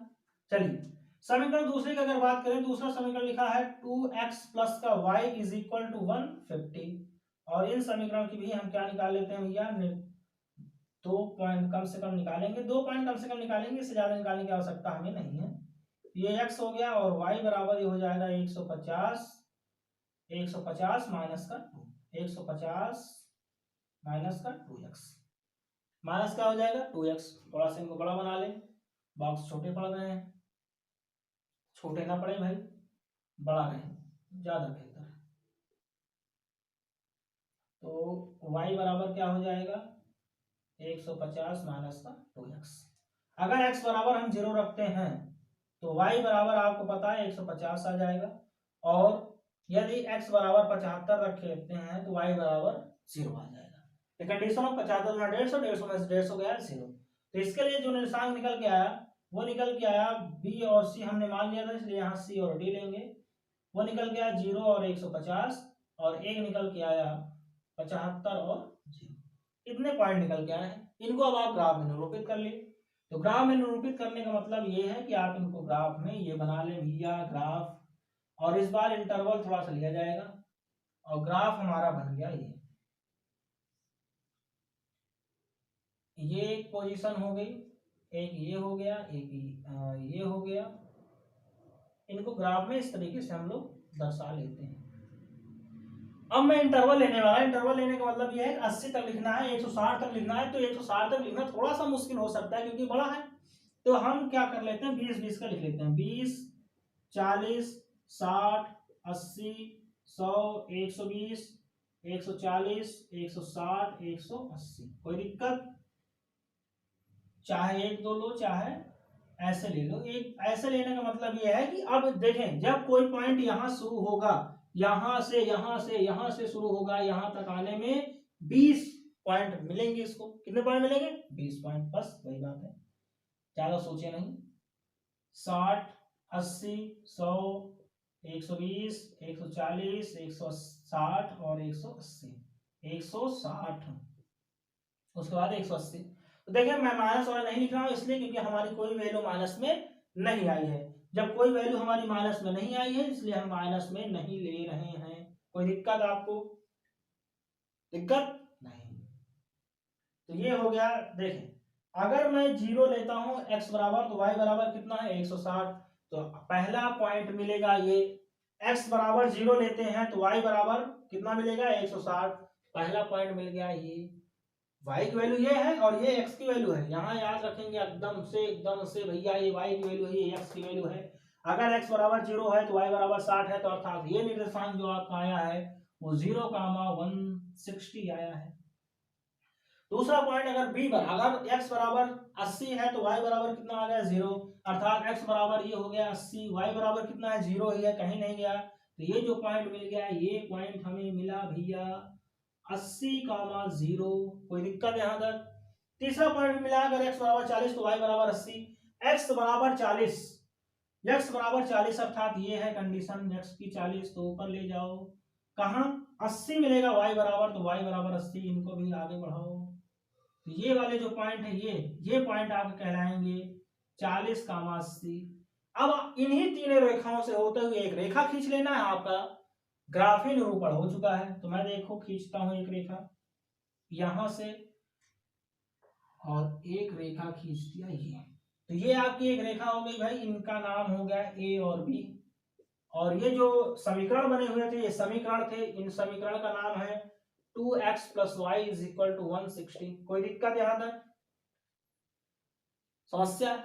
चलिए समीकरण दूसरे की अगर बात करें, दूसरा समीकरण लिखा है 2x प्लस का y इज इक्वल टू 150। और इन समीकरण की भी हम क्या निकाल लेते हैं भैया? 2 पॉइंट कम से कम निकालेंगे, 2 पॉइंट कम से कम निकालेंगे, इससे ज्यादा निकालने की आवश्यकता हमें नहीं है। ये x हो गया और y बराबर ये हो जाएगा 150 माइनस का 2, 150 माइनस का 2x, माइनस क्या हो जाएगा? 2x। थोड़ा सा इनको बड़ा बना ले, बॉक्स छोटे पड़ रहे हैं। छोटे ना पड़े भाई, बड़ा रहे ज्यादा बेहतर है। तो y बराबर क्या हो जाएगा? 150 माइनस का 2x। अगर x बराबर हम 0 रखते हैं तो y बराबर आपको पता है 150 आ जाएगा, और यदि x बराबर 75 रखते हैं तो y बराबर 0 आ जाएगा। कंडीशन ऑफ 75 गुना 150, 150 में से 150 गया 0। तो इसके लिए जो निर्देशांक निकल के आया वो निकल के आया b और c हमने मान लिया था, इसलिए यहाँ c और d लेंगे। वो निकल के आया 0 और 150, और एक निकल के आया 75 और 0। इतने पॉइंट निकल के आए हैं। इनको अब आप ग्राफ में निरूपित कर ले। तो ग्राफ में निरूपित करने का मतलब ये है कि आप इनको ग्राफ में ये बना ले भैया ग्राफ, और इस बार इंटरवल थोड़ा सा लिया जाएगा और ग्राफ हमारा बन गया ये एक पोजीशन हो गई, एक ये हो गया, एक ये हो गया, इनको ग्राफ में इस तरीके से हम लोग दर्शा लेते हैं। अब मैं इंटरवल लेने वाला, इंटरवल लेने का मतलब ये है 80 तक लिखना है, 160 तक लिखना है। तो 160 तक लिखना थोड़ा सा मुश्किल हो सकता है क्योंकि बड़ा है, तो हम क्या कर लेते हैं 20-20 का लिख लेते हैं। 20, 40, 60, 80, 100, 120, 140, 160, 180। कोई दिक्कत? चाहे एक दो लो, चाहे ऐसे ले लो। एक ऐसे लेने का मतलब ये है कि अब देखें, जब कोई पॉइंट यहां शुरू होगा, यहां से शुरू होगा, यहां तक आने में 20 पॉइंट मिलेंगे। इसको कितने पॉइंट मिलेंगे? 20 पॉइंट। बस वही बात है, ज्यादा सोचे नहीं। 60, 80, 100, 120, 140, 160 और 180। 160, उसके बाद 180। तो देखिए मैं माइनस वाला नहीं लिख रहा हूं इसलिए क्योंकि हमारी कोई वैल्यू माइनस में नहीं आई है। जब कोई वैल्यू हमारी माइनस में नहीं आई है इसलिए हम माइनस में नहीं ले रहे हैं। कोई दिक्कत आपको? दिक्कत नहीं। तो ये हो गया। देखें, अगर मैं 0 लेता हूं x बराबर, तो y बराबर कितना है? 160। तो पहला पॉइंट मिलेगा ये। x बराबर 0 लेते हैं तो y बराबर कितना मिलेगा? 160। पहला पॉइंट मिल गया ये। y की वैल्यू ये है और ये x की वैल्यू है। यहाँ याद रखेंगे एकदम से भैया, ये y की वैल्यू है, ये x की वैल्यू है। अगर x बराबर 0 है तो y बराबर 60 है, तो अर्थात ये निर्देशांक जो आपका आया है वो 0,160 आया है। दूसरा पॉइंट, अगर b अगर x बराबर 80 है तो y बराबर कितना आ गया? 0। अर्थात x बराबर ये हो गया 80, y बराबर कितना है? 0 ही है, कहीं नहीं गया। तो ये जो पॉइंट मिल गया, ये पॉइंट हमें मिला भैया 80,0। कोई दिक्कत यहाँ तक? तीसरा पॉइंट मिला, अगर x बराबर 40 तो y बराबर 80। x बराबर 40, x बराबर 40 अर्थात ये है कंडीशन x की 40, तो ऊपर ले जाओ। कहाँ? 80 मिलेगा y बराबर, तो y बराबर 80। इनको भी आगे बढ़ाओ। तो ये वाले जो पॉइंट है, ये पॉइंट आपके कहलाएंगे 40,80। अब इन्हीं तीनों रेखाओं से होते हुए एक रेखा खींच लेना है। आपका ग्राफीय निरूपण हो चुका है। तो मैं देखो खींचता हूं एक रेखा यहां से और एक रेखा खींच दिया ये। तो ये आपकी एक रेखा हो गई भाई, इनका नाम हो गया ए और बी। और ये जो समीकरण बने हुए थे, ये समीकरण थे, इन समीकरण का नाम है 2x + y = 160। कोई दिक्कत यहां तक? समस्या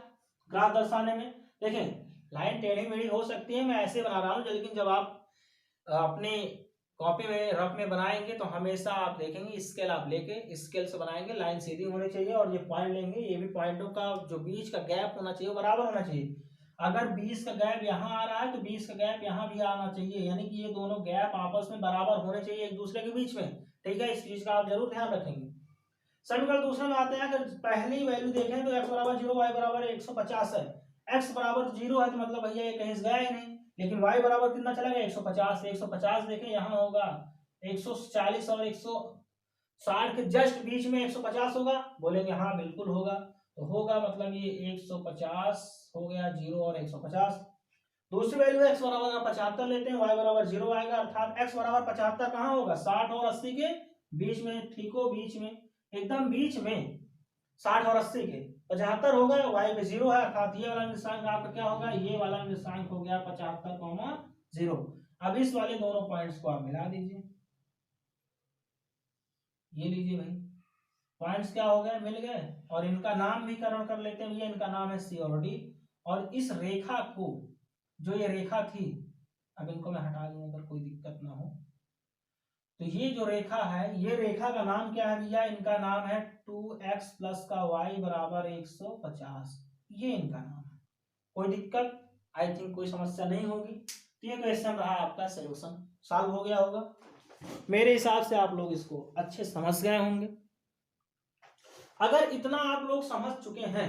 ग्राफ दर्शाने में? देखें, लाइन टेढ़ी मेढ़ी हो सकती है, मैं ऐसे बना रहा हूं, लेकिन जब आप अपनी कॉपी में रफ में बनाएंगे तो हमेशा आप देखेंगे स्केल आप लेके स्केल से बनाएंगे, लाइन सीधी होनी चाहिए। और ये पॉइंट लेंगे, ये भी पॉइंटों का जो बीच का गैप होना चाहिए बराबर होना चाहिए। अगर 20 का गैप यहाँ आ रहा है तो 20 का गैप यहाँ भी आना चाहिए, यानी कि ये दोनों गैप आपस में बराबर होने चाहिए एक दूसरे के बीच में। ठीक है, इस चीज का आप जरूर ध्यान रखेंगे। समीकरण दूसरे में आते हैं। अगर पहली वैल्यू देखें तो x बराबर 0, y बराबर 150 है। x बराबर 0 है तो मतलब भैया ये कहीं से गया ही नहीं। लेकिन y बराबर कितना चला गया? 150। 150 देखें यहाँ होगा 140 और 160 के जस्ट बीच में 150 होगा। बोलेंगे हाँ बिल्कुल होगा। तो होगा मतलब ये 150 हो गया, 0 और 150। दूसरी वैल्यू x बराबर 75 लेते हैं, y बराबर 0 आएगा। अर्थात x बराबर 75 कहाँ होगा? 60 और 80 के बीच में। ठीक हो, बीच में, एकदम बीच में। 60 और 80 के 75 हो गए, y पे 0 है, अर्थात ये वाला निर्देशांक आपका क्या होगा? ये वाला निर्देशांक हो गया 75,0। अब इस वाले दोनों पॉइंट्स को आप मिला दीजिए। ये लीजिए भाई, पॉइंट्स क्या हो गए? मिल गए। और इनका नाम भी करण कर लेते हैं। ये इनका नाम है सी और डी। और इस रेखा को, जो ये रेखा थी, अब इनको मैं हटा दूं अगर कोई दिक्कत ना हो। तो ये जो रेखा है, ये रेखा का नाम क्या है भैया? इनका नाम है 2x + का y बराबर 150। ये इनका नाम है। कोई दिक्कत? आई थिंक कोई समस्या नहीं होगी। तो ये क्वेश्चन रहा आपका, सोल्यूशन सॉल्व हो गया होगा मेरे हिसाब से। आप लोग इसको अच्छे समझ गए होंगे। अगर इतना आप लोग समझ चुके हैं